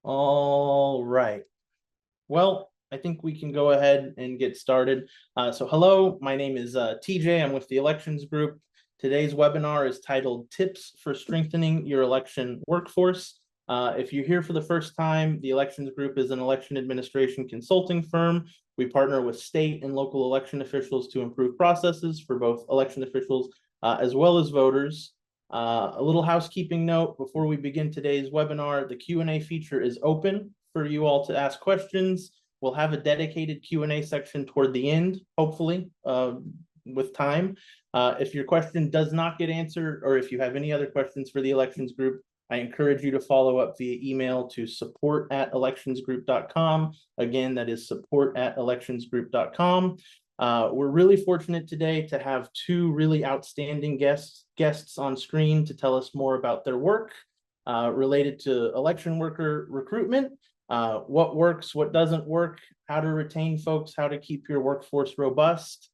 All right. Well, I think we can go ahead and get started. So hello, my name is TJ. I'm with the elections group. Today's webinar is titled Tips for Strengthening Your Election Workforce. If you're here for the first time, the elections group is an election administration consulting firm. We partner with state and local election officials to improve processes for both election officials as well as voters. A little housekeeping note before we begin today's webinar, the Q&A feature is open for you all to ask questions. We'll have a dedicated Q&A section toward the end, hopefully, with time. If your question does not get answered, or if you have any other questions for the elections group, I encourage you to follow up via email to support@electionsgroup.com. Again, that is support@electionsgroup.com. We're really fortunate today to have two really outstanding guests on screen to tell us more about their work related to election worker recruitment, what works, what doesn't work, how to retain folks, how to keep your workforce robust.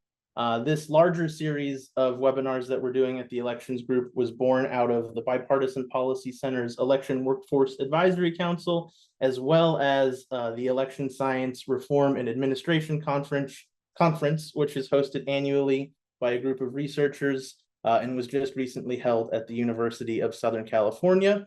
This larger series of webinars that we're doing at the elections group was born out of the Bipartisan Policy Center's Election Workforce Advisory Council, as well as the Election Science Reform and Administration Conference, which is hosted annually by a group of researchers and was just recently held at the University of Southern California.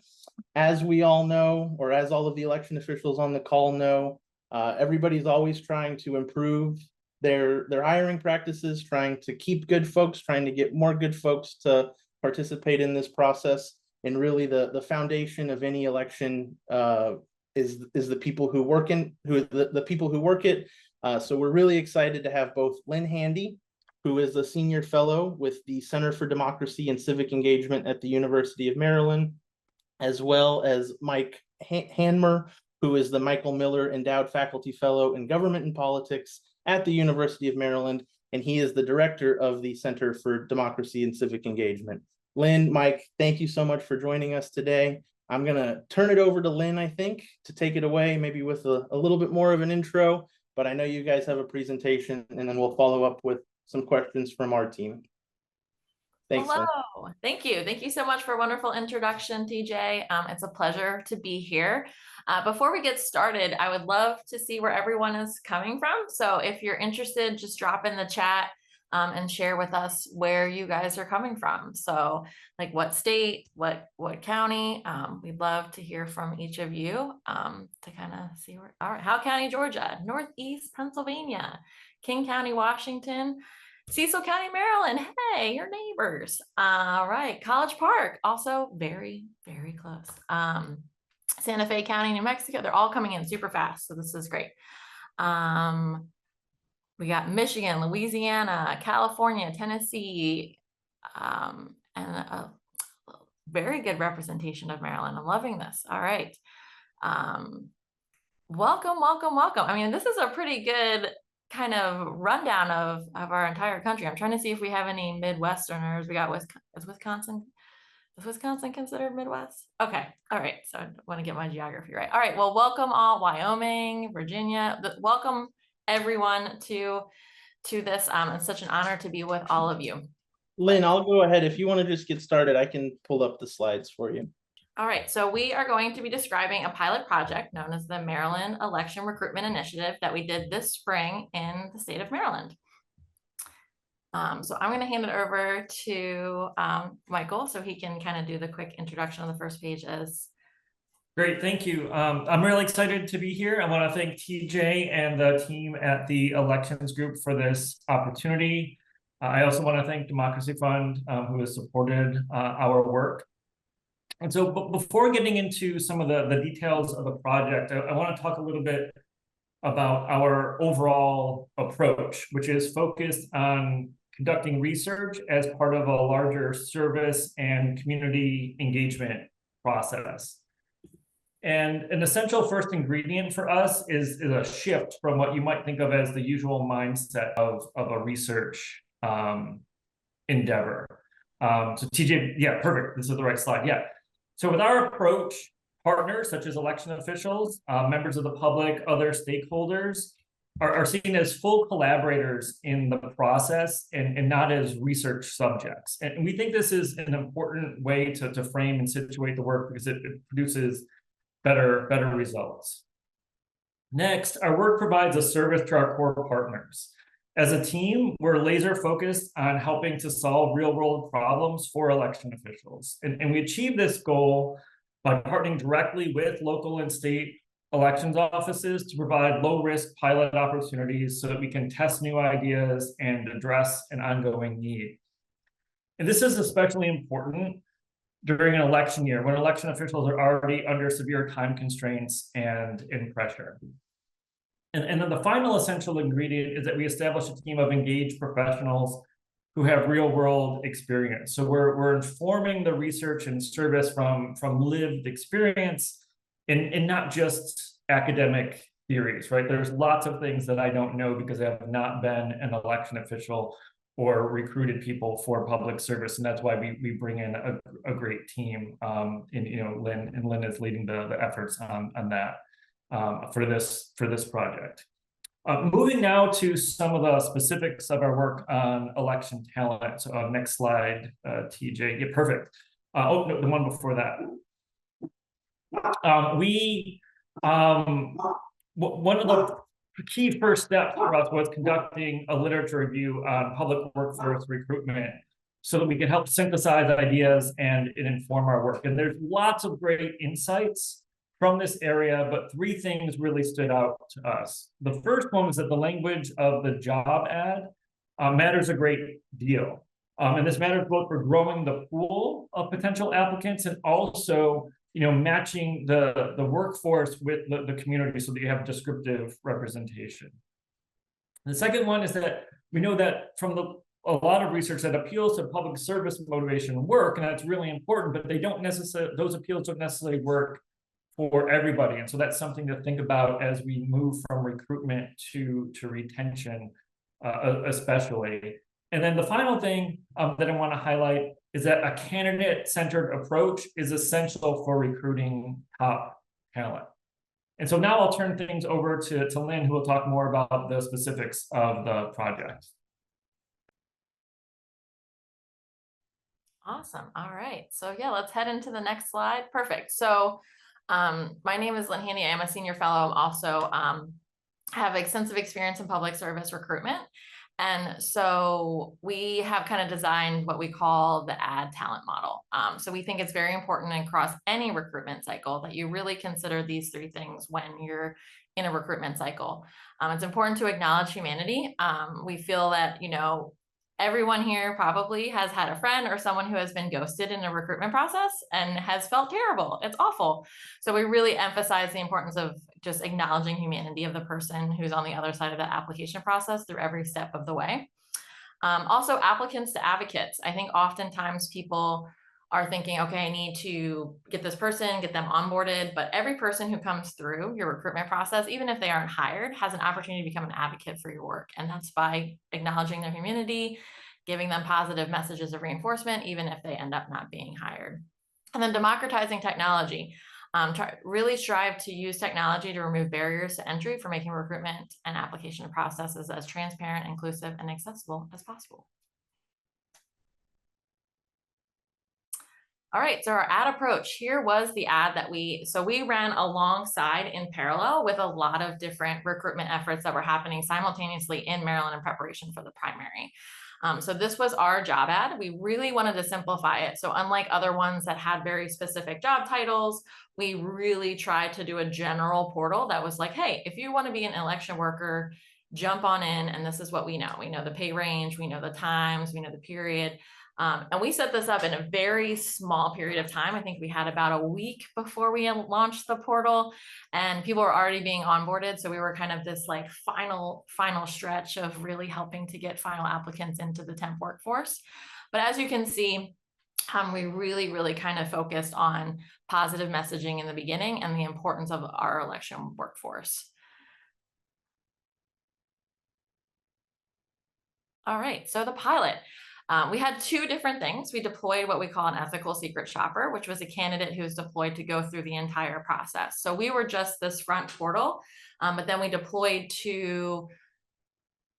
As we all know, or as all of the election officials on the call know, everybody's always trying to improve their hiring practices, trying to keep good folks, trying to get more good folks to participate in this process. And really the foundation of any election is the people who work the people who work it. So we're really excited to have both Lynn Handy, who is a senior fellow with the Center for Democracy and Civic Engagement at the University of Maryland, as well as Mike Hanmer, who is the Michael Miller Endowed Faculty Fellow in Government and Politics at the University of Maryland, and he is the director of the Center for Democracy and Civic Engagement. Lynn, Mike, thank you so much for joining us today. I'm gonna turn it over to Lynn, I think, to take it away, maybe with a little bit more of an intro, but I know you guys have a presentation, and then we'll follow up with some questions from our team. Thanks, Hello, Lynn. thank you. Thank you so much for a wonderful introduction, TJ. It's a pleasure to be here. Before we get started, I would love to see where everyone is coming from. So if you're interested, just drop in the chat and share with us where you guys are coming from. So like what state, what county. We'd love to hear from each of you to kind of see where, all right, Howe County, Georgia, Northeast Pennsylvania, King County, Washington, Cecil County, Maryland. Hey, your neighbors. All right. College Park, also very, very close. Santa Fe County, New Mexico. They're all coming in super fast. So this is great. We got Michigan, Louisiana, California, Tennessee, and a very good representation of Maryland. I'm loving this. All right. Welcome, welcome, welcome. I mean, this is a pretty good kind of rundown of our entire country. I'm trying to see if we have any Midwesterners. We got Wisconsin. Is Wisconsin considered Midwest? Okay. All right. So I want to get my geography right. All right. Well, welcome all, Wyoming, Virginia. Welcome everyone to this. It's such an honor to be with all of you. Lynn, I'll go ahead. If you want to just get started, I can pull up the slides for you. All right, so we are going to be describing a pilot project known as the Maryland Election Recruitment Initiative that we did this spring in the state of Maryland. So I'm going to hand it over to Michael so he can kind of do the quick introduction on the first page as. Great, thank you. I'm really excited to be here. I want to thank TJ and the team at the elections group for this opportunity. I also want to thank Democracy Fund who has supported our work. And so before getting into some of the details of the project, I want to talk a little bit about our overall approach, which is focused on conducting research as part of a larger service and community engagement process. And an essential first ingredient for us is a shift from what you might think of as the usual mindset of a research endeavor. So TJ, yeah, perfect. This is the right slide. Yeah. So with our approach, partners such as election officials, members of the public, other stakeholders are seen as full collaborators in the process and not as research subjects. And we think this is an important way to frame and situate the work because it produces better results. Next, our work provides a service to our core partners. As a team, we're laser focused on helping to solve real world problems for election officials. And we achieve this goal by partnering directly with local and state elections offices to provide low risk pilot opportunities so that we can test new ideas and address an ongoing need. And this is especially important during an election year when election officials are already under severe time constraints and in pressure. And then the final essential ingredient is that we establish a team of engaged professionals who have real world experience. So we're informing the research and service from lived experience and not just academic theories, right? There's lots of things that I don't know because I have not been an election official or recruited people for public service. And that's why we bring in a great team. Lynn is leading the efforts on that. For this project. Moving now to some of the specifics of our work on election talent. So next slide, TJ. Yeah, perfect. Oh, no, the one before that. One of the key first steps for us was conducting a literature review on public workforce recruitment so that we can help synthesize ideas and inform our work. And there's lots of great insights from this area, but three things really stood out to us. The first one was that the language of the job ad matters a great deal. And this matters both for growing the pool of potential applicants and also matching the workforce with the community so that you have descriptive representation. The second one is that we know that from a lot of research that appeals to public service motivation work, and that's really important, but those appeals don't necessarily work for everybody. And so that's something to think about as we move from recruitment to retention, especially. And then the final thing that I want to highlight is that a candidate-centered approach is essential for recruiting top talent. And so now I'll turn things over to Lynn, who will talk more about the specifics of the project. Awesome. All right. So yeah, let's head into the next slide. Perfect. So my name is Lynn Handy. I am a senior fellow. I'm also have extensive experience in public service recruitment. And so we have kind of designed what we call the ad talent model. So we think it's very important across any recruitment cycle that you really consider these three things when you're in a recruitment cycle. It's important to acknowledge humanity. We feel that, everyone here probably has had a friend or someone who has been ghosted in a recruitment process and has felt terrible. It's awful. So we really emphasize the importance of just acknowledging humanity of the person who's on the other side of the application process through every step of the way. Also, applicants to advocates. I think oftentimes people are thinking, okay, I need to get this person, get them onboarded, but every person who comes through your recruitment process, even if they aren't hired, has an opportunity to become an advocate for your work. And that's by acknowledging their humanity, giving them positive messages of reinforcement, even if they end up not being hired. And then democratizing technology. Really strive to use technology to remove barriers to entry for making recruitment and application processes as transparent, inclusive, and accessible as possible. All right, so our ad approach here was the ad that we ran alongside in parallel with a lot of different recruitment efforts that were happening simultaneously in Maryland in preparation for the primary. So this was our job ad. We really wanted to simplify it. So unlike other ones that had very specific job titles, we really tried to do a general portal that was like, hey, if you want to be an election worker, jump on in, and this is what we know. We know the pay range, we know the times, we know the period. And we set this up in a very small period of time. I think we had about a week before we launched the portal and people were already being onboarded. So we were kind of this like final stretch of really helping to get final applicants into the temp workforce. But as you can see, we really kind of focused on positive messaging in the beginning and the importance of our election workforce. All right, so the pilot. We had two different things. We deployed what we call an ethical secret shopper, which was a candidate who was deployed to go through the entire process. So we were just this front portal, but then we deployed two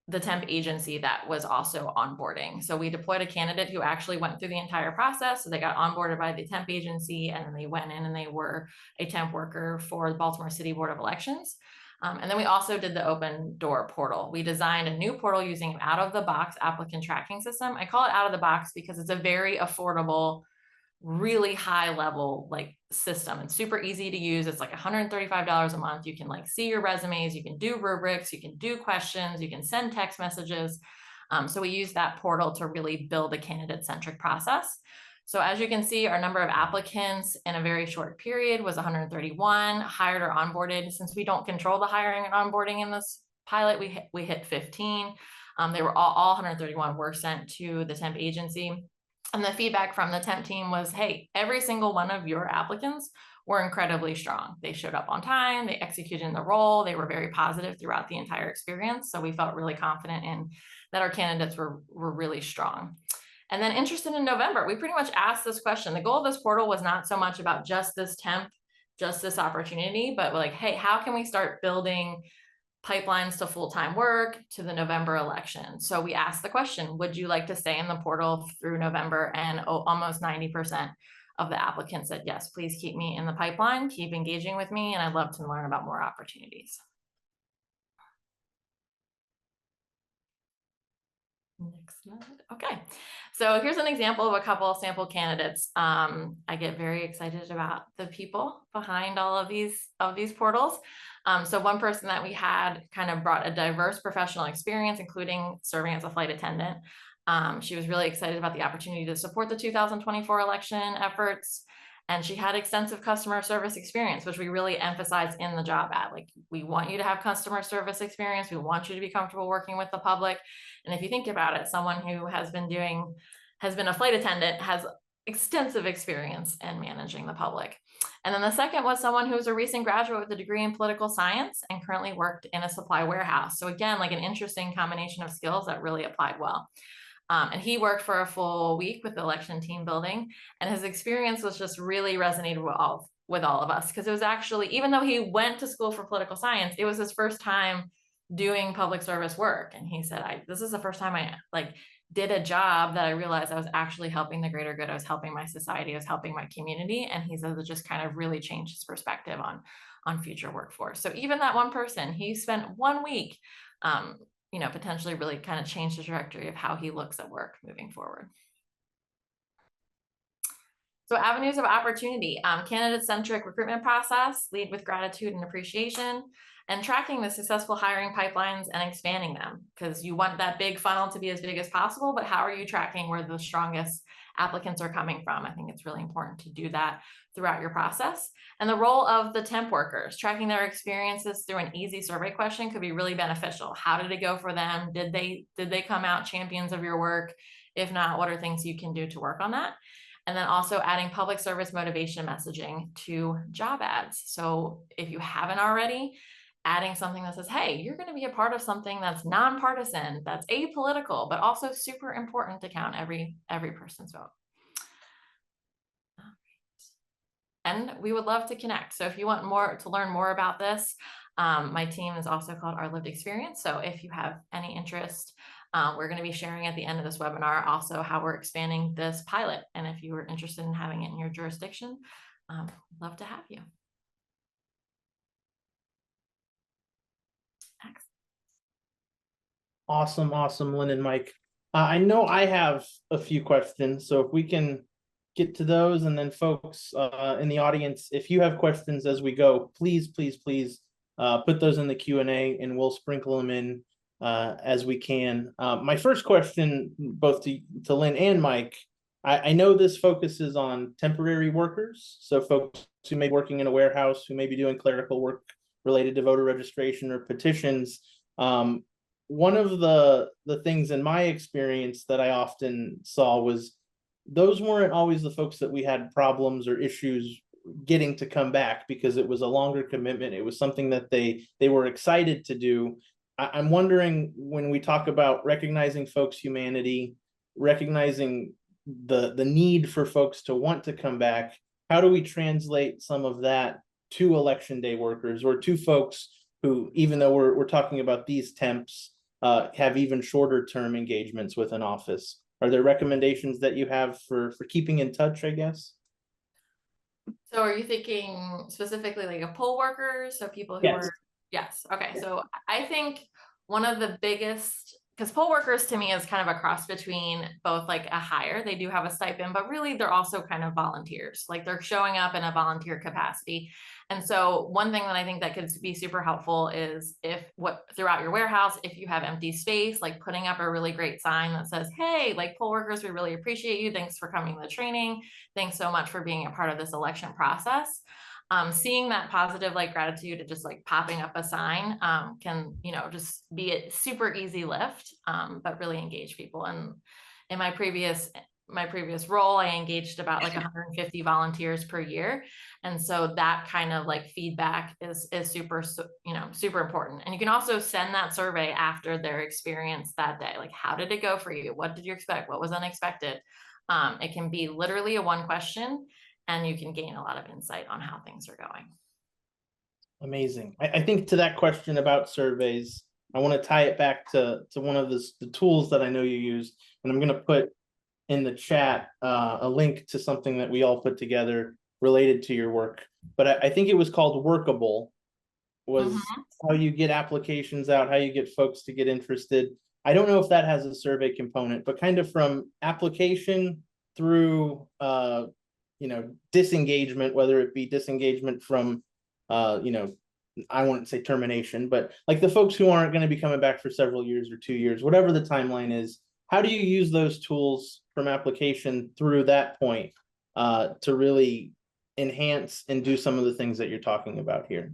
the temp agency that was also onboarding. So we deployed a candidate who actually went through the entire process. So they got onboarded by the temp agency, and then they went in and they were a temp worker for the Baltimore City Board of Elections. And then we also did the open door portal. We designed a new portal using an out-of-the-box applicant tracking system. I call it out of the box because it's a very affordable, really high level like system. It's super easy to use. It's like $135 a month. You can like see your resumes, you can do rubrics, you can do questions, you can send text messages. So we use that portal to really build a candidate-centric process. So as you can see, our number of applicants in a very short period was 131, hired or onboarded. Since we don't control the hiring and onboarding in this pilot, we hit 15. They were all 131 were sent to the temp agency. And the feedback from the temp team was, hey, every single one of your applicants were incredibly strong. They showed up on time, they executed in the role, they were very positive throughout the entire experience. So we felt really confident in that our candidates were really strong. And then interested in November, we pretty much asked this question. The goal of this portal was not so much about just this temp, just this opportunity, but like, hey, how can we start building pipelines to full-time work to the November election? So we asked the question, would you like to stay in the portal through November? And almost 90% of the applicants said, yes, please keep me in the pipeline, keep engaging with me, and I'd love to learn about more opportunities. Next slide. Okay, so here's an example of a couple of sample candidates. I get very excited about the people behind all of these portals. So one person that we had kind of brought a diverse professional experience, including serving as a flight attendant. She was really excited about the opportunity to support the 2024 election efforts. And she had extensive customer service experience, which we really emphasize in the job ad. Like, we want you to have customer service experience. We want you to be comfortable working with the public. And if you think about it, someone who has been a flight attendant has extensive experience in managing the public. And then the second was someone who was a recent graduate with a degree in political science and currently worked in a supply warehouse. So again, like an interesting combination of skills that really applied well. And he worked for a full week with the election team building, and his experience was just really resonated with all of us, because it was actually, even though he went to school for political science, it was his first time doing public service work. And he said, this is the first time I like did a job that I realized I was actually helping the greater good. I was helping my society, I was helping my community. And he says it just kind of really changed his perspective on future workforce. So even that one person, he spent 1 week, potentially really kind of changed the trajectory of how he looks at work moving forward. So avenues of opportunity, candidate-centric recruitment process, lead with gratitude and appreciation, and tracking the successful hiring pipelines and expanding them, because you want that big funnel to be as big as possible, but how are you tracking where the strongest applicants are coming from? I think it's really important to do that throughout your process. And the role of the temp workers, tracking their experiences through an easy survey question could be really beneficial. How did it go for them? Did they come out champions of your work? If not, what are things you can do to work on that? And then also adding public service motivation messaging to job ads. So if you haven't already, adding something that says, hey, you're going to be a part of something that's nonpartisan, that's apolitical, but also super important to count every person's vote. And we would love to connect. So if you want to learn more about this, my team is also called Our Lived Experience. So if you have any interest, we're going to be sharing at the end of this webinar also how we're expanding this pilot. And if you were interested in having it in your jurisdiction, love to have you. Awesome, Lynn and Mike. I know I have a few questions, so if we can get to those, and then folks in the audience, if you have questions as we go, please put those in the Q&A, and we'll sprinkle them in as we can. My first question, both to Lynn and Mike, I know this focuses on temporary workers, so folks who may be working in a warehouse, who may be doing clerical work related to voter registration or petitions. One of the things in my experience that I often saw was those weren't always the folks that we had problems or issues getting to come back, because it was a longer commitment. It was something that they were excited to do. I'm wondering, when we talk about recognizing folks' humanity, recognizing the need for folks to want to come back, how do we translate some of that to election day workers, or to folks who, even though we're talking about these temps, have even shorter term engagements with an office. Are there recommendations that you have for keeping in touch, I guess? So are you thinking specifically like a poll workers, so people who Yes. are, yes, okay, so I think one of the biggest, because poll workers to me is kind of a cross between both like a hire, they do have a stipend, but really they're also kind of volunteers, like they're showing up in a volunteer capacity. And so one thing that I think that could be super helpful is throughout your warehouse, if you have empty space, like putting up a really great sign that says, hey, like poll workers, we really appreciate you. Thanks for coming to the training. Thanks so much for being a part of this election process. Seeing that positive like gratitude and just like popping up a sign can, just be a super easy lift, but really engage people. And in my previous role, I engaged about like 150 volunteers per year. And so that kind of like feedback is super, super important. And you can also send that survey after their experience that day. Like, how did it go for you? What did you expect? What was unexpected? It can be literally a one question, and you can gain a lot of insight on how things are going. Amazing. I think to that question about surveys, I want to tie it back to one of the tools that I know you use, and I'm going to put in the chat a link to something that we all put together related to your work. But I think it was called Workable, was how you get applications out, how you get folks to get interested. I don't know if that has a survey component, but kind of from application through disengagement, whether it be disengagement from I wouldn't say termination, but like the folks who aren't going to be coming back for several years or 2 years, whatever the timeline is. How do you use those tools from application through that point to really enhance and do some of the things that you're talking about here?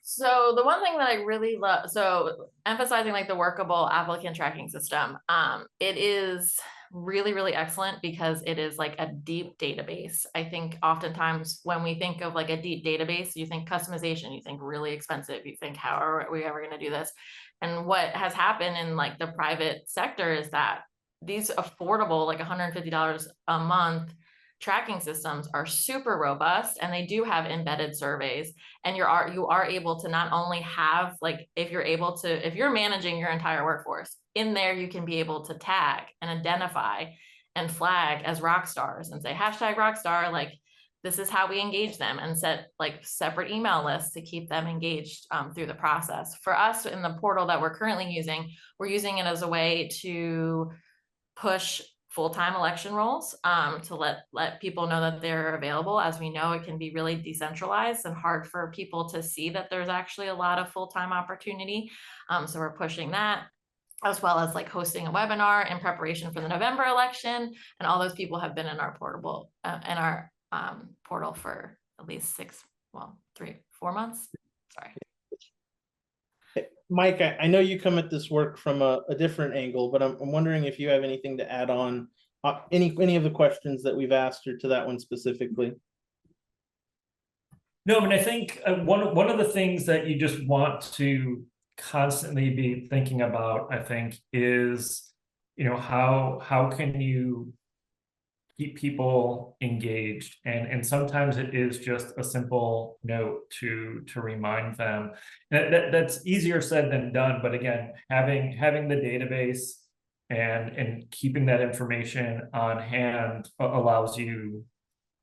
So the one thing that I really love, so emphasizing like the workable applicant tracking system, it is really, really excellent because it is like a deep database. I think oftentimes when we think of like a deep database, you think customization, you think really expensive, you think, how are we ever going to do this? And what has happened in like the private sector is that these affordable, like $150 a month tracking systems are super robust, and they do have embedded surveys. And you are able to not only have, like, if you're managing your entire workforce in there, you can be able to tag and identify and flag as rock stars and say hashtag rock star, like this is how we engage them, and set like separate email lists to keep them engaged through the process. For us in the portal that we're currently using, we're using it as a way to push full-time election roles, to let people know that they're available. As we know, it can be really decentralized and hard for people to see that there's actually a lot of full-time opportunity. So we're pushing that, as well as like hosting a webinar in preparation for the November election. And all those people have been in our portal for at least 3-4 months. Sorry. Mike, I know you come at this work from a different angle, but I'm wondering if you have anything to add on any of the questions that we've asked, or to that one specifically. No, I mean, I think one of the things that you just want to constantly be thinking about, I think, is, how can you keep people engaged, and sometimes it is just a simple note to remind them. That's easier said than done, but again, having the database and keeping that information on hand allows you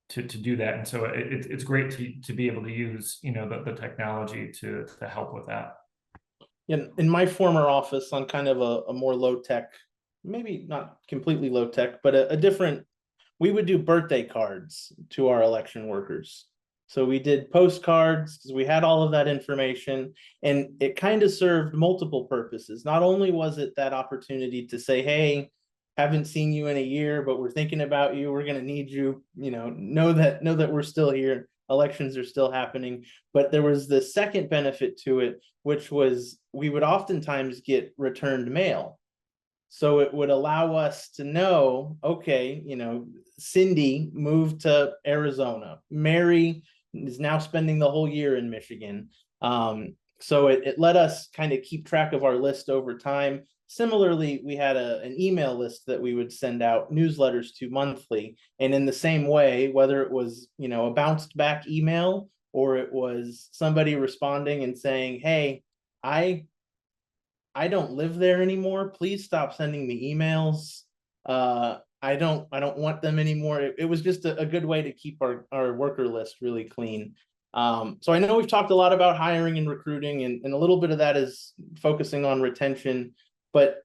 to do that. And so it's great to be able to use the technology to help with that. In my former office, on kind of a more low tech, maybe not completely low tech, but a different, we would do birthday cards to our election workers. So we did postcards because we had all of that information, and it kind of served multiple purposes. Not only was it that opportunity to say, hey, haven't seen you in a year, but we're thinking about you, we're going to need you, know that we're still here, elections are still happening. But there was the second benefit to it, which was we would oftentimes get returned mail. So it would allow us to know, okay, Cindy moved to Arizona. Mary is now spending the whole year in Michigan. So it let us kind of keep track of our list over time. Similarly, we had an email list that we would send out newsletters to monthly. And in the same way, whether it was, a bounced back email, or it was somebody responding and saying, hey, I I don't live there anymore. Please stop sending me emails. I don't want them anymore. It was just a good way to keep our worker list really clean. So I know we've talked a lot about hiring and recruiting, and a little bit of that is focusing on retention, but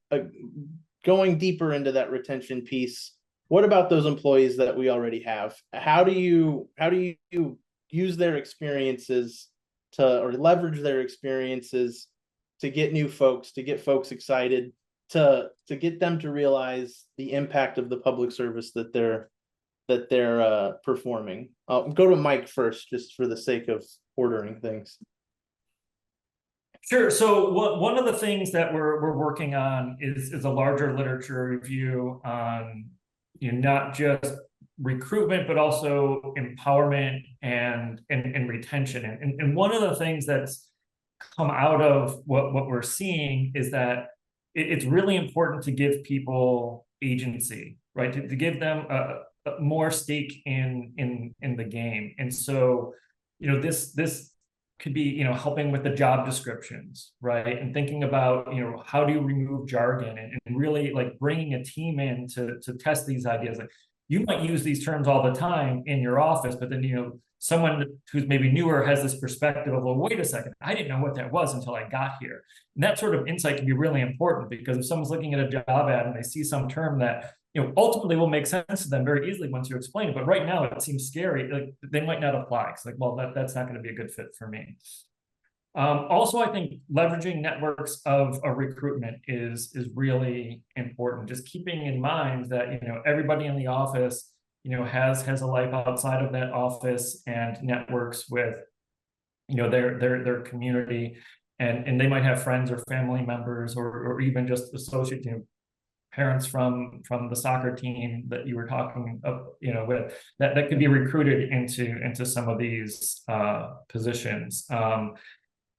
going deeper into that retention piece, what about those employees that we already have? How do you use their experiences or leverage their experiences to get new folks, to get folks excited, to get them to realize the impact of the public service that they're performing? I'll go to Mike first, just for the sake of ordering things. Sure. So one of the things that we're working on is a larger literature review on, not just recruitment, but also empowerment and retention. And one of the things that's come out of what we're seeing is that it's really important to give people agency, right? To give them a more stake in the game. And so, this could be, helping with the job descriptions, right? And thinking about, how do you remove jargon and really like bringing a team in to test these ideas. Like, you might use these terms all the time in your office, but then, someone who's maybe newer has this perspective of, well, wait a second, I didn't know what that was until I got here. And that sort of insight can be really important, because if someone's looking at a job ad and they see some term that, ultimately will make sense to them very easily once you explain it, but right now it seems scary, like they might not apply. It's like, well, that's not going to be a good fit for me. Also, I think leveraging networks of recruitment is really important. Just keeping in mind that, everybody in the office, has a life outside of that office and networks with, their community, and they might have friends or family members or even just associate, parents from the soccer team that you were talking of, with that could be recruited into some of these positions.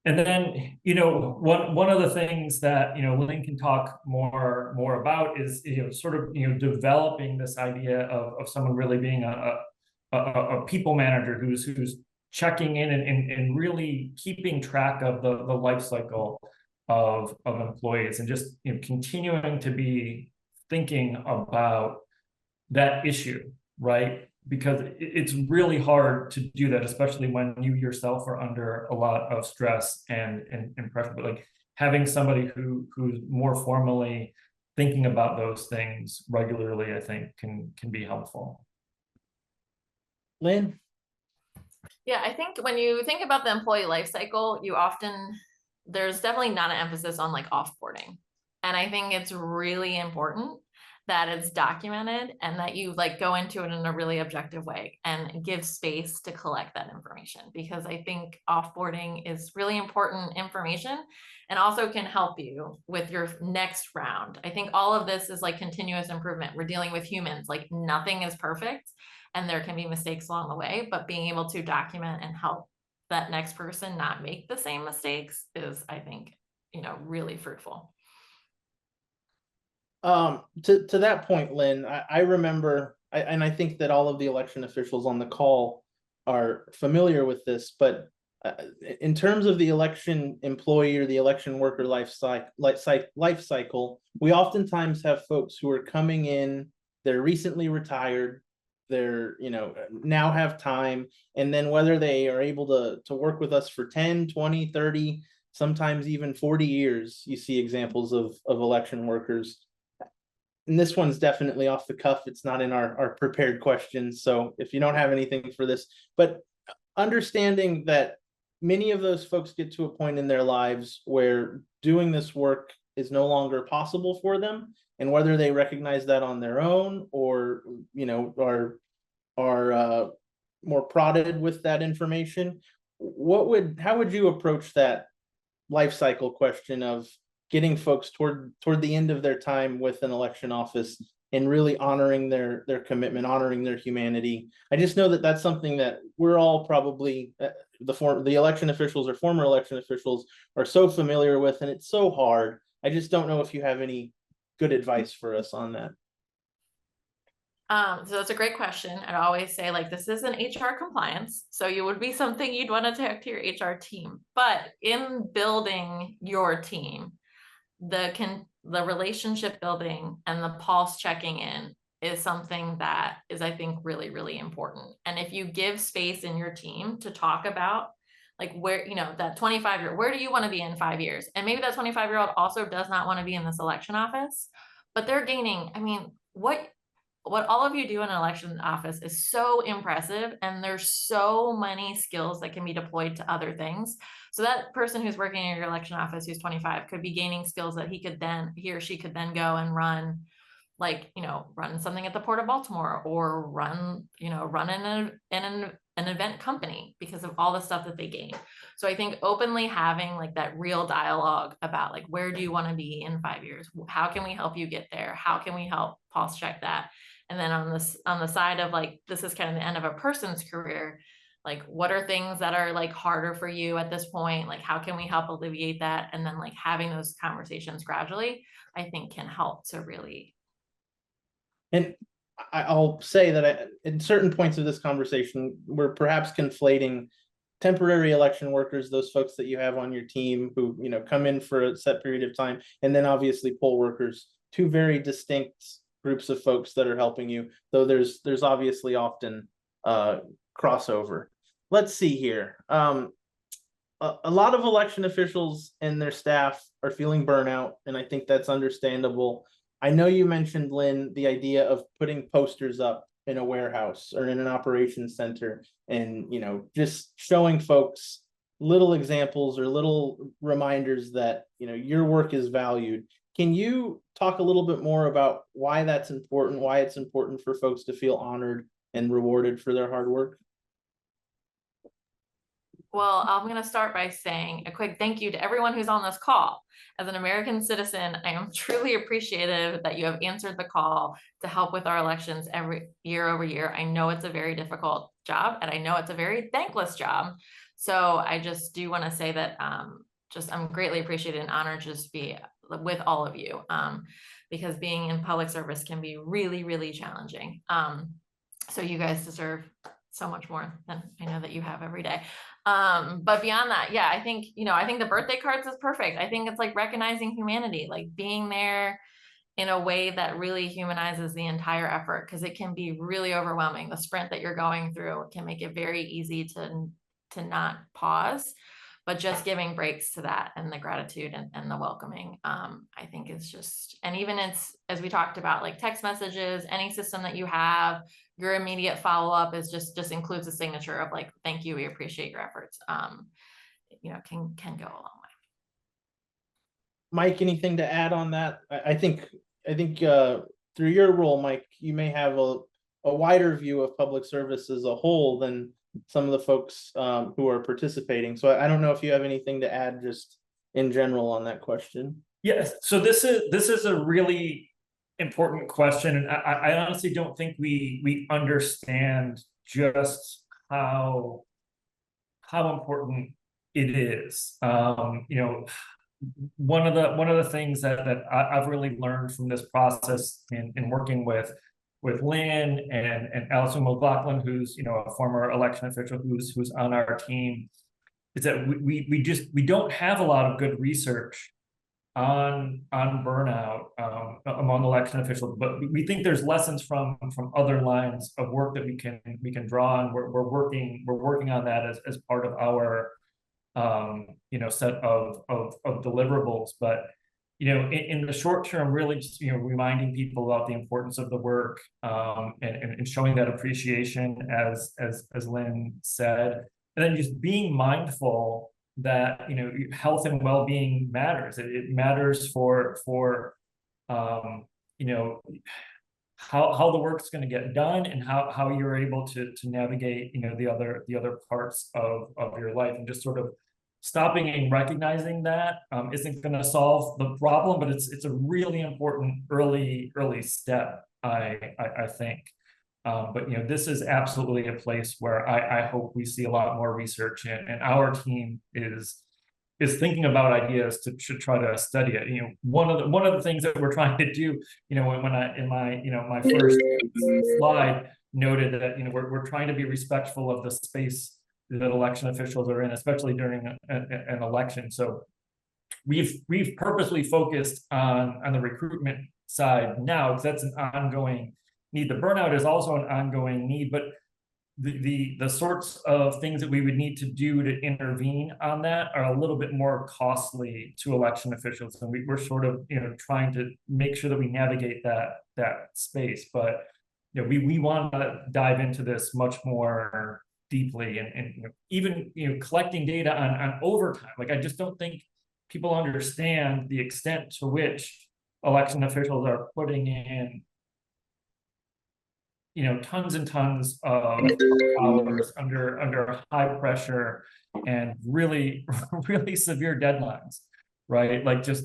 And then, one of the things that, Lynn can talk more about is, sort of, developing this idea of someone really being a people manager who's checking in and really keeping track of the life cycle of employees, and just, continuing to be thinking about that issue, right? Because it's really hard to do that, especially when you yourself are under a lot of stress and pressure. But like having somebody who's more formally thinking about those things regularly, I think can be helpful. Lynn? Yeah, I think when you think about the employee life cycle, there's definitely not an emphasis on like offboarding. And I think it's really important that it's documented and that you like go into it in a really objective way and give space to collect that information, because I think offboarding is really important information and also can help you with your next round. I think all of this is like continuous improvement. We're dealing with humans, like nothing is perfect and there can be mistakes along the way, but being able to document and help that next person not make the same mistakes is, I think, really fruitful. To that point, Lynn, I remember, and I think that all of the election officials on the call are familiar with this, but in terms of the election employee or the election worker life cycle, we oftentimes have folks who are coming in, they're recently retired, they're, now have time, and then whether they are able to work with us for 10, 20, 30, sometimes even 40 years, you see examples of election workers. And this one's definitely off the cuff. It's not in our prepared questions. So if you don't have anything for this, but understanding that many of those folks get to a point in their lives where doing this work is no longer possible for them, and whether they recognize that on their own or, are more prodded with that information, how would you approach that life cycle question of getting folks toward the end of their time with an election office and really honoring their commitment, honoring their humanity? I just know that that's something that we're all probably, the election officials or former election officials are so familiar with, and it's so hard. I just don't know if you have any good advice for us on that. So that's a great question. I'd always say, like, this isn't HR compliance, so it would be something you'd want to talk to your HR team. But in building your team, the relationship building and the pulse checking in is something that is, I think, really, really important. And if you give space in your team to talk about like where, you know, that 25-year, where do you want to be in 5 years? And maybe that 25-year-old also does not want to be in this election office, but they're gaining, I mean, what all of you do in an election office is so impressive, and there's so many skills that can be deployed to other things. So that person who's working in your election office who's 25 could be gaining skills that he or she could then go and run, like, you know, run something at the Port of Baltimore, or run in an event company because of all the stuff that they gain. So I think openly having like that real dialogue about like, where do you want to be in 5 years? How can we help you get there? How can we help pulse check that? And then on the side of like, this is kind of the end of a person's career, like what are things that are like harder for you at this point? Like, how can we help alleviate that? And then like having those conversations gradually, I think can help to really. And I'll say that in certain points of this conversation, we're perhaps conflating temporary election workers, those folks that you have on your team who, you know, come in for a set period of time, and then obviously poll workers, two very distinct groups of folks that are helping you, though there's obviously often crossover. Let's see here. A lot of election officials and their staff are feeling burnout, and I think that's understandable. I know you mentioned, Lynn, the idea of putting posters up in a warehouse or in an operations center, and, you know, just showing folks little examples or little reminders that, you know, your work is valued. Can you talk a little bit more about why that's important, why it's important for folks to feel honored and rewarded for their hard work? Well, I'm going to start by saying a quick thank you to everyone who's on this call. As an American citizen, I am truly appreciative that you have answered the call to help with our elections every year over year. I know it's a very difficult job, and I know it's a very thankless job. So I just do want to say that I'm greatly appreciated and honored to just be with all of you, because being in public service can be really, really challenging. So you guys deserve so much more than I know that you have every day. But beyond that, yeah, I think the birthday cards is perfect. I think it's like recognizing humanity, like being there in a way that really humanizes the entire effort, because it can be really overwhelming. The sprint that you're going through can make it very easy to not pause, but just giving breaks to that, and the gratitude and the welcoming, I think is just, and even it's, as we talked about, like text messages, any system that you have, your immediate follow-up is just includes a signature of like, thank you, we appreciate your efforts, you know, can go a long way. Mike, anything to add on that? I think through your role, Mike, you may have a wider view of public service as a whole than some of the folks who are participating. So I don't know if you have anything to add just in general on that question. Yes, so this is a really important question, and I honestly don't think we understand just how important it is. You know, one of the things that I've really learned from this process in working with Lynn and Allison McLaughlin, who's, you know, a former election official who's on our team, is that we don't have a lot of good research on burnout among election officials, but we think there's lessons from other lines of work that we can draw on. We're working on that as part of our you know, set of deliverables. But you know, in the short term, really just, you know, reminding people about the importance of the work, and showing that appreciation, as Lynn said, and then just being mindful that, you know, health and well-being matters. It matters for you know, how the work's going to get done, and how you're able to navigate, you know, the other parts of your life, and just sort of stopping and recognizing that isn't going to solve the problem, but it's a really important early step, I think. But you know, this is absolutely a place where I hope we see a lot more research, and our team is thinking about ideas to try to study it. You know, one of the things that we're trying to do, you know, when I in my, you know, my first slide noted that, you know, we're trying to be respectful of the space that election officials are in, especially during an election. So we've purposely focused on the recruitment side now, because that's an ongoing need. The burnout is also an ongoing need, but the sorts of things that we would need to do to intervene on that are a little bit more costly to election officials, and we're sort of trying to make sure that we navigate that space. But we want to dive into this much more deeply, and even collecting data on overtime. Like, I just don't think people understand the extent to which election officials are putting in tons and tons of hours under high pressure and really really severe deadlines, right? Like, just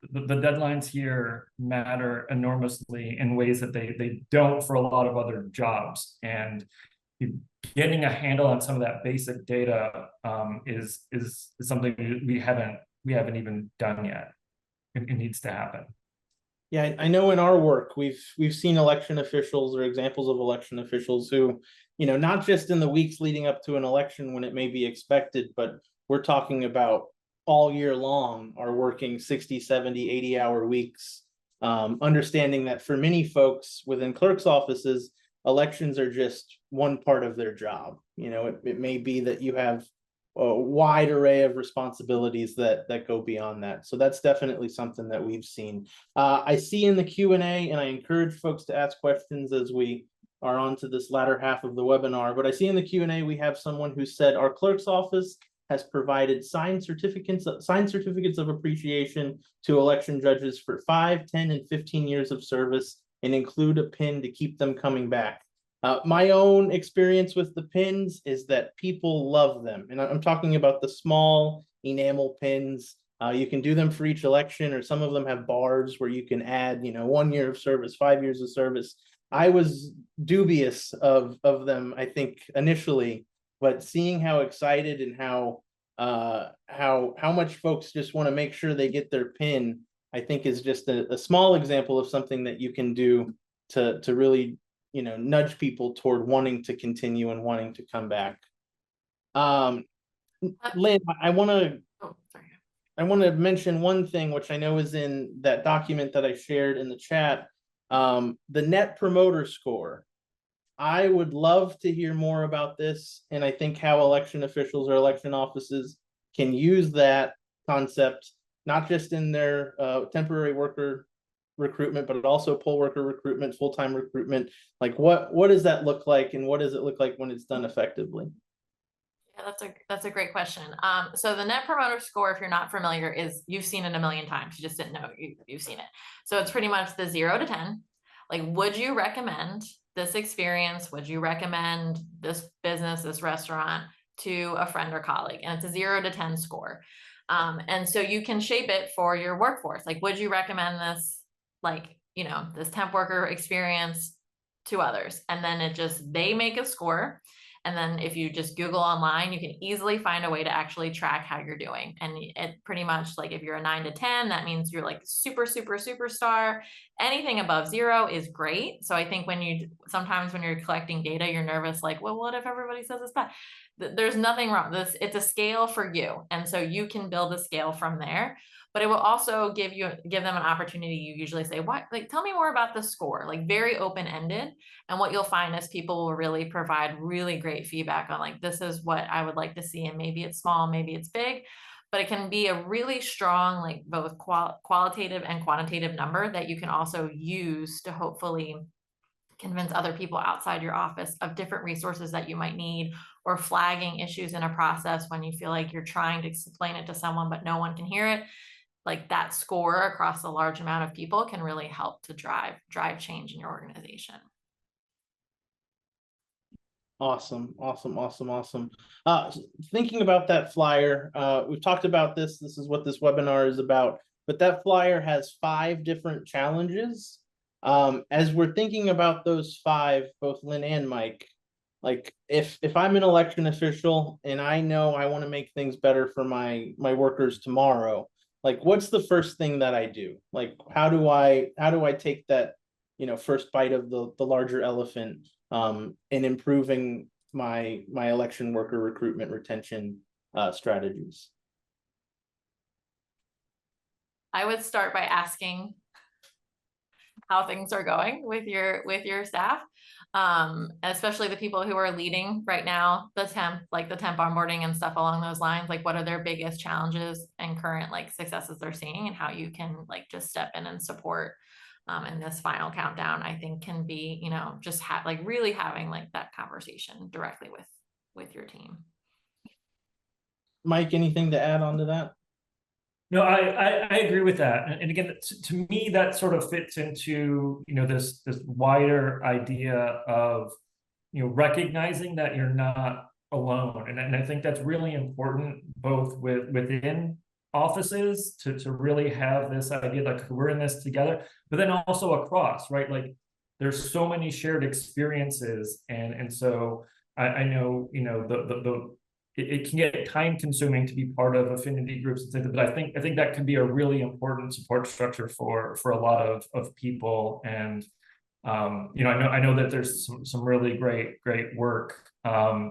the deadlines here matter enormously in ways that they don't for a lot of other jobs, and getting a handle on some of that basic data is something we haven't even done yet. It needs to happen. Yeah, I know in our work, we've seen election officials or examples of election officials who, not just in the weeks leading up to an election when it may be expected, but we're talking about all year long are working 60, 70, 80-hour weeks, understanding that for many folks within clerks' offices, elections are just one part of their job. It may be that you have a wide array of responsibilities that go beyond that. So that's definitely something that we've seen. I see in the Q&A, and I encourage folks to ask questions as we are on to this latter half of the webinar, but I see in the Q&A we have someone who said our clerk's office has provided signed certificates of appreciation to election judges for 5, 10, and 15 years of service, and include a pin to keep them coming back. My own experience with the pins is that people love them. And I'm talking about the small enamel pins. You can do them for each election, or some of them have bars where you can add, 1 year of service, 5 years of service. I was dubious of them, I think, initially, but seeing how excited and how much folks just want to make sure they get their pin, I think is just a small example of something that you can do to really nudge people toward wanting to continue and wanting to come back. Lynn, I want to mention one thing, which I know is in that document that I shared in the chat, the Net Promoter Score. I would love to hear more about this, and I think how election officials or election offices can use that concept, not just in their temporary worker recruitment, but also poll worker recruitment, full-time recruitment. Like, what does that look like, and what does it look like when it's done effectively? Yeah, that's a great question. So the Net Promoter Score, if you're not familiar, is you've seen it a million times. You just didn't know you've seen it. So it's pretty much the 0 to 10. Like, would you recommend this experience? Would you recommend this business, this restaurant to a friend or colleague? And it's a 0 to 10 score. And so you can shape it for your workforce. Like, would you recommend this, this temp worker experience to others? And then they make a score. And then if you just Google online, you can easily find a way to actually track how you're doing. And it pretty much, like, if you're a 9 to 10, that means you're like super, super, superstar. Anything above 0 is great. So I think sometimes when you're collecting data, you're nervous, like, well, what if everybody says it's bad? There's nothing wrong. It's a scale for you. And so you can build a scale from there. But it will also give them an opportunity. You usually say, what, like, tell me more about the score, like, very open-ended. And what you'll find is people will really provide really great feedback on, like, this is what I would like to see. And maybe it's small, maybe it's big, but it can be a really strong, like, both qualitative and quantitative number that you can also use to hopefully convince other people outside your office of different resources that you might need, or flagging issues in a process when you feel like you're trying to explain it to someone, but no one can hear it. Like, that score across a large amount of people can really help to drive change in your organization. Awesome. Thinking about that flyer, we've talked about this is what this webinar is about, but that flyer has 5 different challenges. As we're thinking about those 5, both Lynn and Mike, like, if I'm an election official and I know I want to make things better for my workers tomorrow, like, what's the first thing that I do? Like, how do I take that, first bite of the larger elephant in improving my election worker recruitment retention strategies? I would start by asking how things are going with your staff, especially the people who are leading right now, the temp onboarding and stuff along those lines. Like, what are their biggest challenges and current like successes they're seeing, and how you can like just step in and support in this final countdown. I think can be, you know, just really having like that conversation directly with your team. Mike, anything to add on to that? No, I agree with that. And again, to me, that sort of fits into, you know, this wider idea of, you know, recognizing that you're not alone. And I think that's really important, both within offices to really have this idea like we're in this together, but then also across, right? Like there's so many shared experiences. And so I know, you know, it can get time consuming to be part of affinity groups and things, but I think that can be a really important support structure for a lot of people. And you know, I know that there's some really great work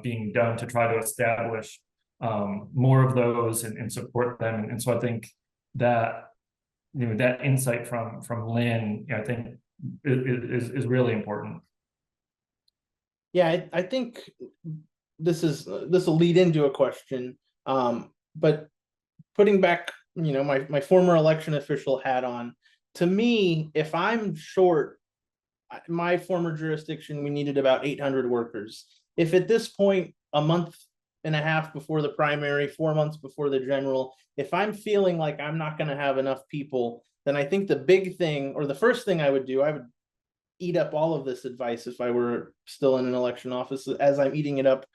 being done to try to establish more of those and support them. And so I think that, you know, that insight from Lynn, you know, I think is really important. Yeah, I think this will lead into a question, but putting back, you know, my former election official hat on, to me, if I'm short, my former jurisdiction, we needed about 800 workers. If at this point, a month and a half before the primary, 4 months before the general, if I'm feeling like I'm not going to have enough people, then I think the big thing, or the first thing I would do, I would eat up all of this advice if I were still in an election office, as I'm eating it up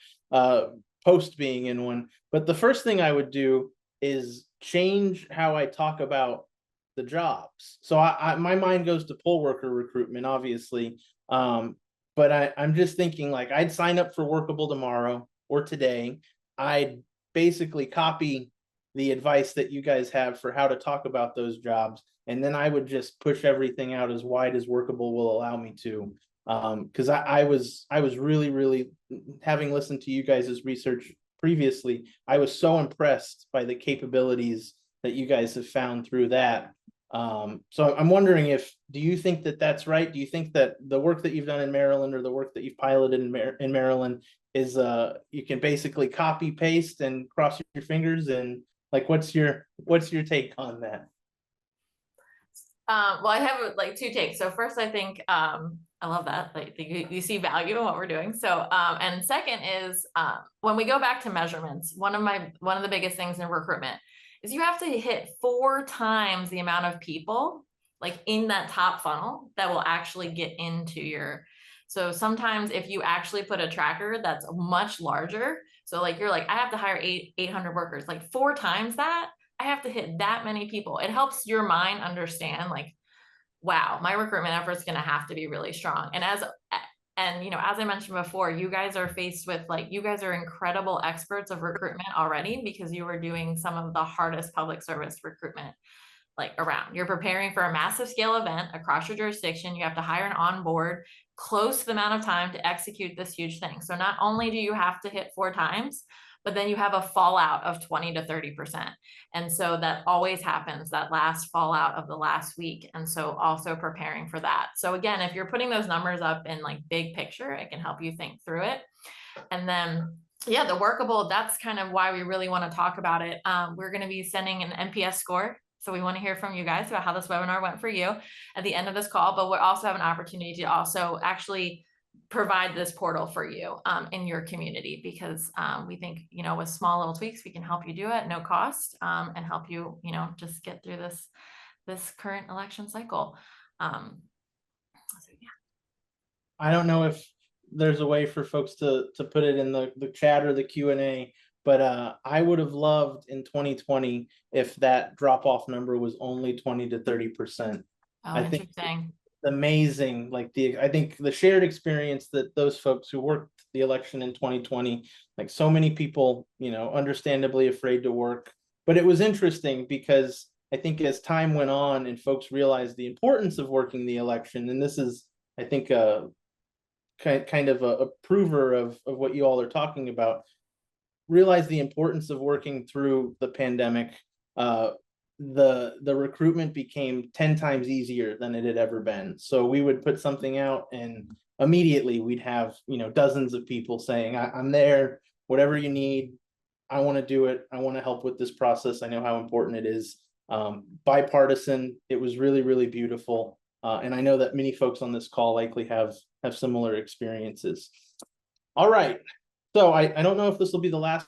post being in one. But the first thing I would do is change how I talk about the jobs. So my mind goes to poll worker recruitment, obviously. But I'm just thinking like I'd sign up for Workable tomorrow or today. I'd basically copy the advice that you guys have for how to talk about those jobs. And then I would just push everything out as wide as Workable will allow me to. Because I was really, having listened to you guys' research previously, I was so impressed by the capabilities that you guys have found through that. So I'm wondering do you think that that's right? Do you think that the work that you've done in Maryland, or the work that you've piloted in Maryland, is you can basically copy paste and cross your fingers? And like, what's your take on that? Well, I have like two takes. So first, I think I love that, like you see value in what we're doing. So and second is when we go back to measurements, one of the biggest things in recruitment is you have to hit 4 times the amount of people like in that top funnel that will actually get into your. So sometimes if you actually put a tracker that's much larger, so like you're like, I have to hire 800 workers, like 4 times that, I have to hit that many people. It helps your mind understand like, wow, my recruitment effort is going to have to be really strong. And you know, as I mentioned before, you guys are faced with like, you guys are incredible experts of recruitment already, because you were doing some of the hardest public service recruitment like around. You're preparing for a massive scale event across your jurisdiction. You have to hire and onboard close to the amount of time to execute this huge thing. So not only do you have to hit 4 times, but then you have a fallout of 20 to 30%. And so that always happens, that last fallout of the last week. And so also preparing for that. So again, if you're putting those numbers up in like big picture, it can help you think through it. And then, yeah, the Workable, that's kind of why we really want to talk about it. We're going to be sending an NPS score. So we want to hear from you guys about how this webinar went for you at the end of this call, but we'll also have an opportunity to also actually provide this portal for you in your community, because we think, you know, with small little tweaks, we can help you do it at no cost and help you, you know, just get through this current election cycle. So yeah. I don't know if there's a way for folks to put it in the chat or the Q&A, but I would have loved in 2020 if that drop-off number was only 20 to 30%. Oh, interesting. Amazing. Like I think the shared experience that those folks who worked the election in 2020, like so many people, you know, understandably afraid to work. But it was interesting because I think as time went on and folks realized the importance of working the election, and this is, I think, kind of a prover of what you all are talking about, realize the importance of working through the pandemic. the recruitment became 10 times easier than it had ever been. So we would put something out and immediately we'd have, dozens of people saying, I'm there, whatever you need, I want to do it. I want to help with this process. I know how important it is. Bipartisan. It was really, really beautiful. And I know that many folks on this call likely have similar experiences. All right. So I don't know if this will be the last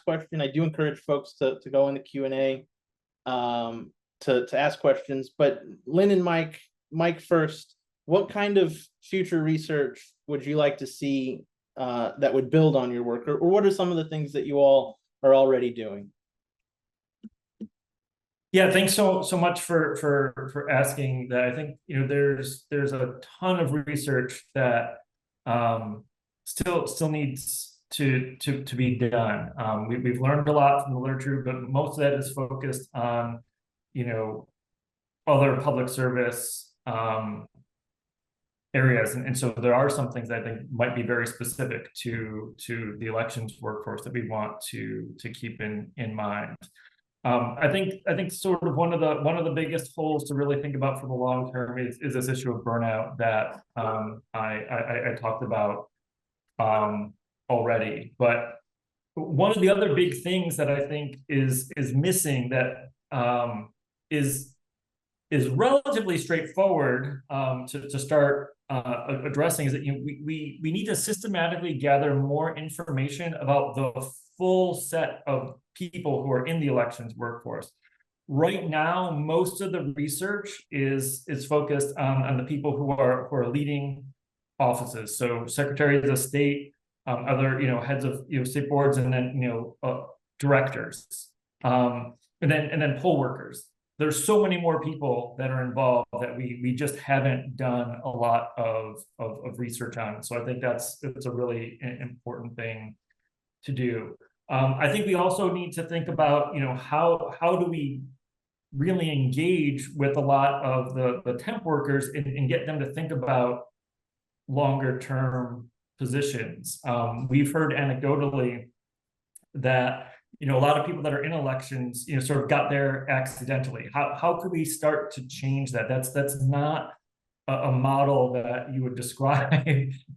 question. I do encourage folks to go in the Q&A to ask questions. But Lynn and Mike first, what kind of future research would you like to see that would build on your work, or what are some of the things that you all are already doing? Yeah, thanks so much for asking that. I think there's a ton of research that still needs to be done. We've learned a lot from the literature, but most of that is focused on other public service areas, and so there are some things that I think might be very specific to the elections workforce that we want to keep in mind. I think sort of one of the biggest holes to really think about for the long term is this issue of burnout that I talked about already. But one of the other big things that I think is missing that is relatively straightforward to start addressing is that we need to systematically gather more information about the full set of people who are in the elections workforce. Right now, most of the research is focused on the people who are leading offices. So secretaries of state, other heads of state boards, and then directors, and then poll workers. There's so many more people that are involved that we just haven't done a lot of research on. So I think it's a really important thing to do. I think we also need to think about how do we really engage with a lot of the temp workers and get them to think about longer term positions. We've heard anecdotally that a lot of people that are in elections sort of got there accidentally. How could we start to change that? That's not a model that you would describe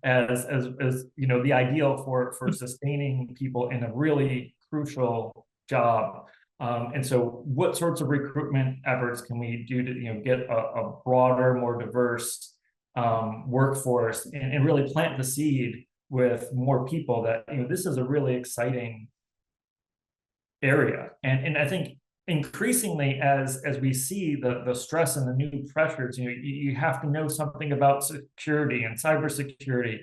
as the ideal for sustaining people in a really crucial job. And so what sorts of recruitment efforts can we do to get a broader, more diverse workforce and really plant the seed with more people that this is a really exciting area. And I think increasingly as we see the stress and the new pressures, you have to know something about security and cybersecurity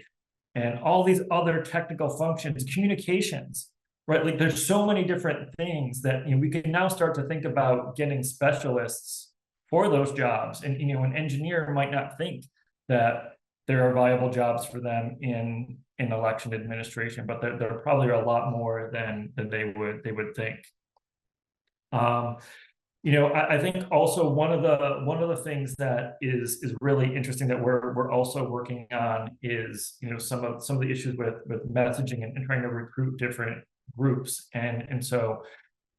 and all these other technical functions, communications, right? Like there's so many different things that we can now start to think about getting specialists for those jobs. And an engineer might not think that there are viable jobs for them in election administration, but there probably are a lot more than they would think. I think also one of the things that is really interesting that we're also working on is some of the issues with messaging and trying to recruit different groups, and so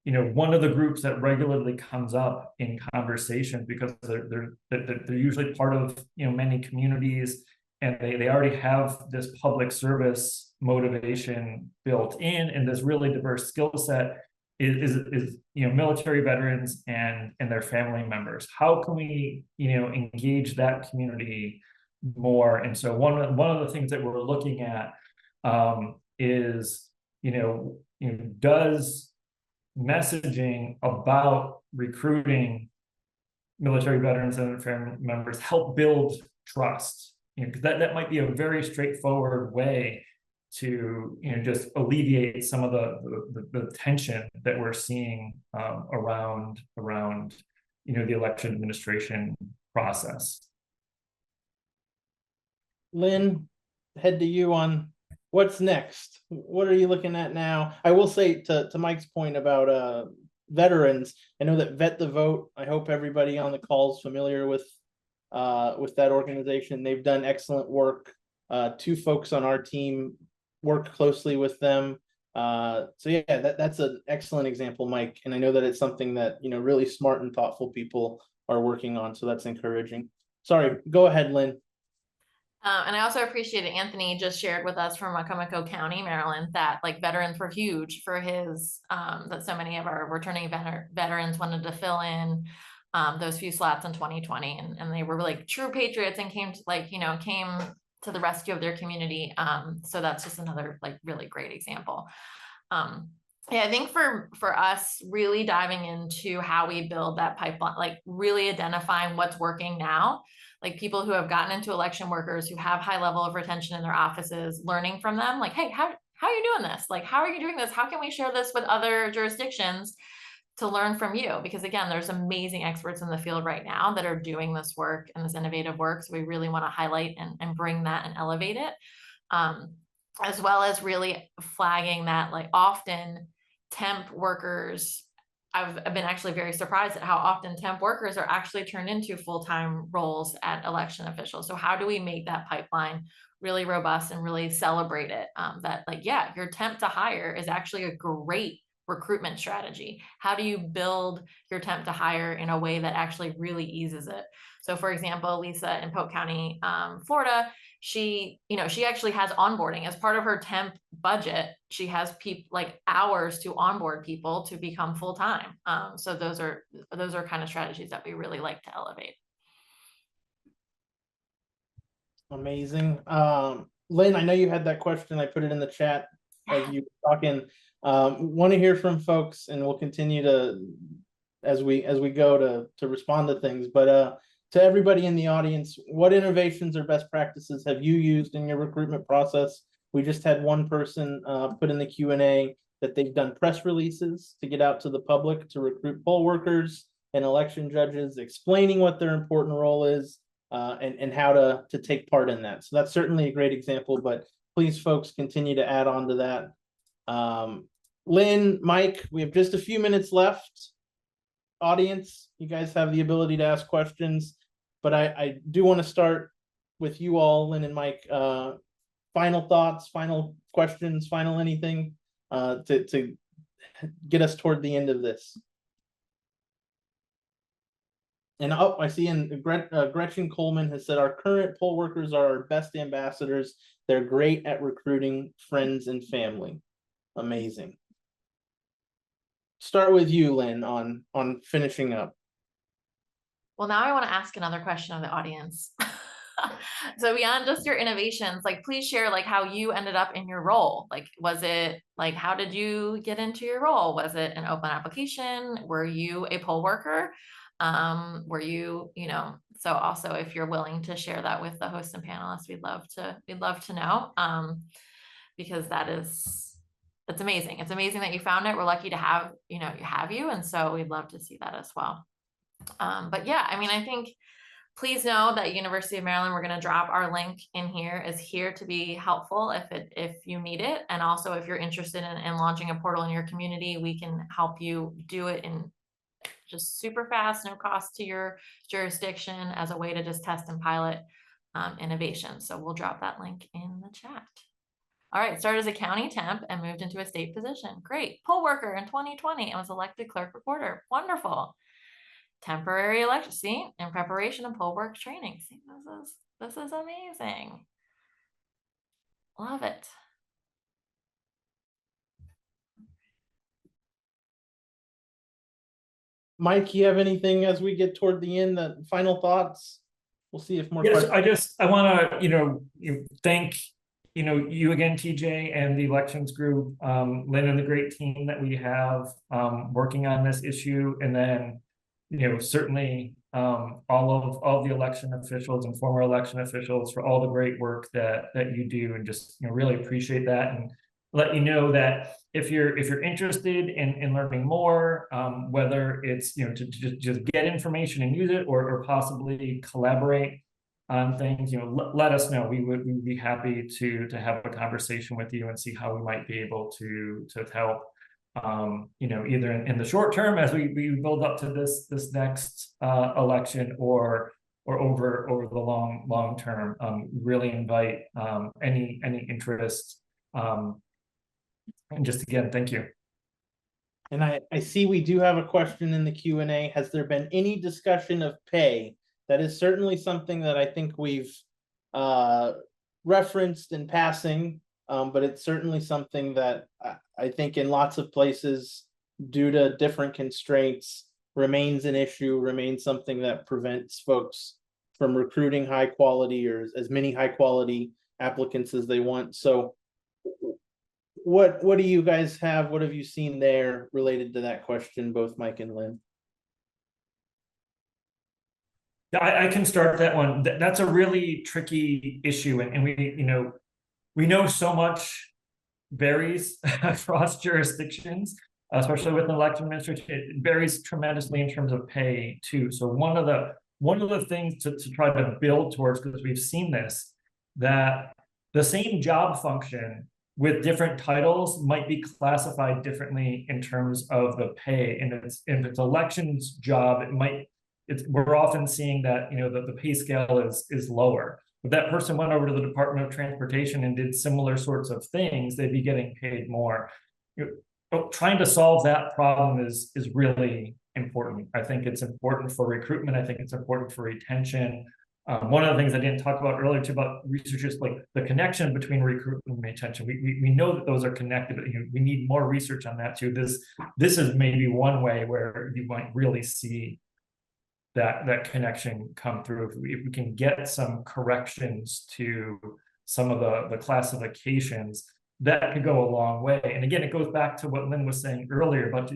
one of the groups that regularly comes up in conversation because they're usually part of many communities, and they already have this public service motivation built in, and this really diverse skill set is military veterans and their family members. How can we engage that community more? And so one of the things that we're looking at is does messaging about recruiting military veterans and their family members help build trust? Because that might be a very straightforward way to just alleviate some of the tension that we're seeing around the election administration process. Lynn, head to you on what's next. What are you looking at now? I will say to Mike's point about veterans, I know that Vet the Vote, I hope everybody on the call is familiar with that organization. They've done excellent work. Two folks on our team work closely with them. So yeah, that's an excellent example, Mike. And I know that it's something that, really smart and thoughtful people are working on. So that's encouraging. Sorry, go ahead, Lynn. And I also appreciated Anthony just shared with us from Wacomico County, Maryland, that like veterans were huge for his, that so many of our returning veterans wanted to fill in those few slots in 2020. And they were like true patriots and came to came to the rescue of their community. So that's just another like really great example. Yeah, I think for us really diving into how we build that pipeline, like really identifying what's working now, like people who have gotten into election workers who have high level of retention in their offices, learning from them, like, hey, how are you doing this? Like, how are you doing this? How can we share this with other jurisdictions to learn from you? Because again, there's amazing experts in the field right now that are doing this work and this innovative work. So we really want to highlight and bring that and elevate it. As well as really flagging that like often temp workers, I've been actually very surprised at how often temp workers are actually turned into full-time roles at election officials. So how do we make that pipeline really robust and really celebrate it? That like, yeah, your temp to hire is actually a great recruitment strategy. How do you build your temp to hire in a way that actually really eases it? So for example, Lisa in Polk County, Florida, she actually has onboarding as part of her temp budget. She has like hours to onboard people to become full-time. So those are kind of strategies that we really like to elevate. Amazing. Lynn, I know you had that question. I put it in the chat as you were talking. Want to hear from folks, and we'll continue to as we go to respond to things. But to everybody in the audience, what innovations or best practices have you used in your recruitment process? We just had one person put in the Q&A that they've done press releases to get out to the public to recruit poll workers and election judges, explaining what their important role is and how to take part in that. So that's certainly a great example, but please, folks, continue to add on to that. Lynn, Mike, we have just a few minutes left. Audience, you guys have the ability to ask questions, but I do want to start with you all, Lynn and Mike. Final thoughts, final questions, final anything to get us toward the end of this. And I see in Gretchen Coleman has said our current poll workers are our best ambassadors. They're great at recruiting friends and family. Amazing. Start with you, Lynn, on finishing up. Well, now I want to ask another question of the audience. So beyond just your innovations, like please share like how you ended up in your role. Like, was it like, how did you get into your role? Was it an open application? Were you a poll worker? Were you, so also if you're willing to share that with the host and panelists, we'd love to know. Because it's amazing. It's amazing that you found it. We're lucky to have you. And so we'd love to see that as well. But yeah, I mean, I think please know that University of Maryland, we're going to drop our link in here, is here to be helpful if you need it. And also if you're interested in launching a portal in your community, we can help you do it in just super fast, no cost to your jurisdiction, as a way to just test and pilot innovation. So we'll drop that link in the chat. All right, started as a county temp and moved into a state position. Great. Poll worker in 2020 and was elected clerk recorder. Wonderful. Temporary election, see, in preparation of poll work training. See, this is amazing. Love it. Mike, you have anything as we get toward the end, the final thoughts? We'll see if more questions. I want to, thank, you again, TJ, and the elections group, Lynn and the great team that we have working on this issue. And then, certainly all of the election officials and former election officials for all the great work that you do, and just really appreciate that, and let you know that if you're interested in learning more, whether it's to just get information and use it, or possibly collaborate on things, let us know. We would be happy to have a conversation with you and see how we might be able to help. Either in the short term as we build up to this next election, or over the long term. Really invite any interest And just again, thank you. And I see we do have a question in the Q&A. Has there been any discussion of pay? That is certainly something that I think we've referenced in passing, but it's certainly something that I think in lots of places, due to different constraints, remains an issue, remains something that prevents folks from recruiting high quality or as many high quality applicants as they want. So what do you guys have? What have you seen there related to that question, both Mike and Lynn? Yeah, I can start that one. That's a really tricky issue, and we know so much varies across jurisdictions, especially with an election administration. It varies tremendously in terms of pay too. So one of the things to try to build towards, because we've seen this, that the same job function with different titles might be classified differently in terms of the pay. And if it's elections job, we're often seeing that the pay scale is lower. If that person went over to the Department of Transportation and did similar sorts of things, they'd be getting paid more. Trying to solve that problem is really important. I think it's important for recruitment. I think it's important for retention. One of the things I didn't talk about earlier too about research is like the connection between recruitment and retention. We know that those are connected, but we need more research on that too. This is maybe one way where you might really see that connection come through. If we can get some corrections to some of the classifications, that could go a long way. And again, it goes back to what Lynn was saying earlier about,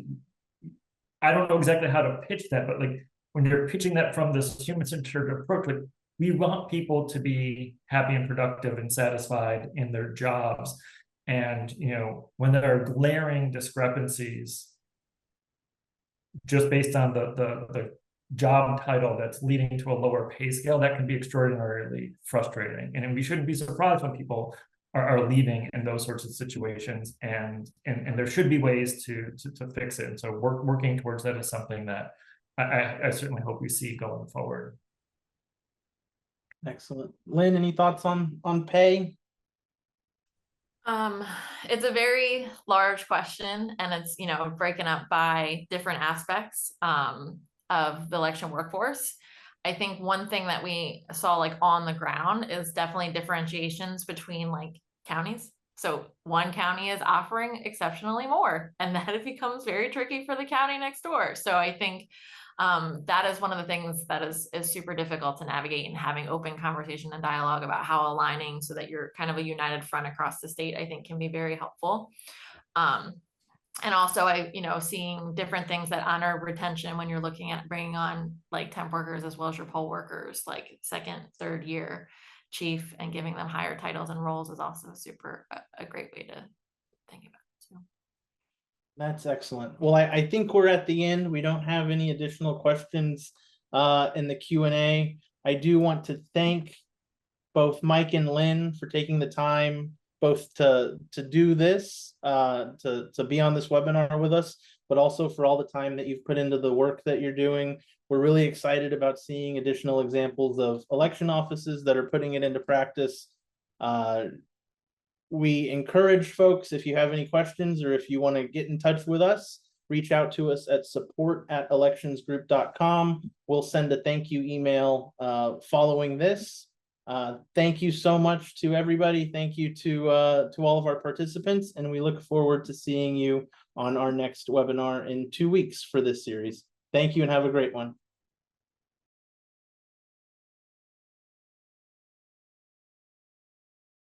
I don't know exactly how to pitch that, but like when you're pitching that from this human-centered approach, like we want people to be happy and productive and satisfied in their jobs. And when there are glaring discrepancies just based on the job title that's leading to a lower pay scale, that can be extraordinarily frustrating. And we shouldn't be surprised when people are leaving in those sorts of situations, and there should be ways to fix it. And so working towards that is something that I certainly hope we see going forward. Excellent. Lynn, any thoughts on pay? It's a very large question, and it's breaking up by different aspects of the election workforce. I think one thing that we saw like on the ground is definitely differentiations between like counties. So one county is offering exceptionally more, and then it becomes very tricky for the county next door. So I think that is one of the things that is super difficult to navigate, and having open conversation and dialogue about how aligning so that you're kind of a united front across the state, I think can be very helpful. And also seeing different things that honor retention when you're looking at bringing on like temp workers as well as your poll workers, like second, third year chief, and giving them higher titles and roles is also a great way to think about it too. That's excellent. Well, I think we're at the end. We don't have any additional questions in the Q&A. I do want to thank both Mike and Lynn for taking the time both to do this, to be on this webinar with us, but also for all the time that you've put into the work that you're doing. We're really excited about seeing additional examples of election offices that are putting it into practice. We encourage folks, if you have any questions or if you want to get in touch with us, reach out to us at support@electionsgroup.com. We'll send a thank you email following this. Thank you so much to everybody. Thank you to all of our participants, and we look forward to seeing you on our next webinar in 2 weeks for this series. Thank you and have a great one.